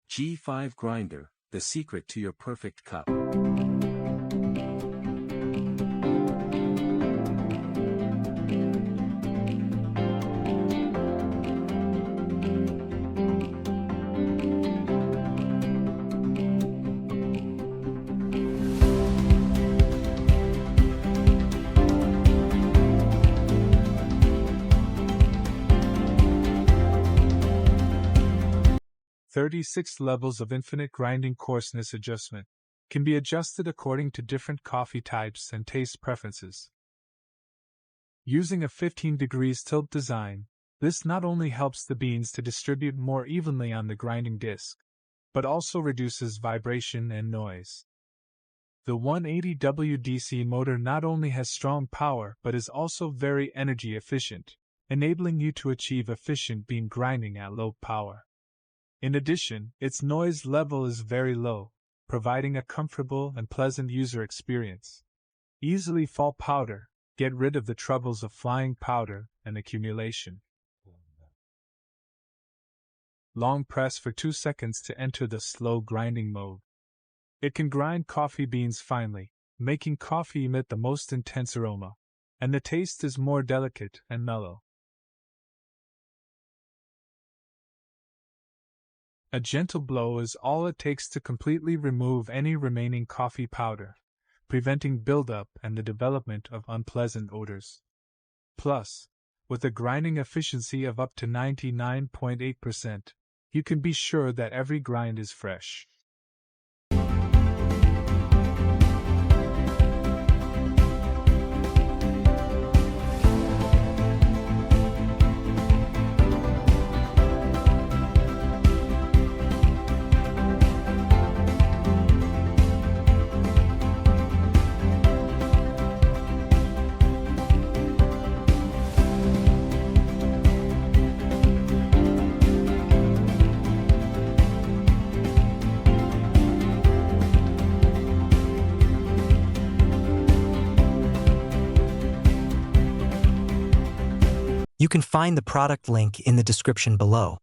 G5 grinder, the secret to your perfect cup. "36 levels of infinite grinding coarseness adjustment can be adjusted according to different coffee types and taste preferences." Using a 15 degrees tilt design, this not only helps the beans to distribute more evenly on the grinding disc, but also reduces vibration and noise. The 180W DC motor not only has strong power but is also very energy efficient, enabling you to achieve efficient bean grinding at low power. In addition, its noise level is very low, providing a comfortable and pleasant user experience. Easily fall powder, get rid of the troubles of flying powder and accumulation. Long press for 2 seconds to enter the slow grinding mode. It can grind coffee beans finely, making coffee emit the most intense aroma, and the taste is more delicate and mellow. A gentle blow is all it takes to completely remove any remaining coffee powder, preventing buildup and the development of unpleasant odors. Plus, with a grinding efficiency of up to 99.8%, you can be sure that every grind is fresh. You can find the product link in the description below.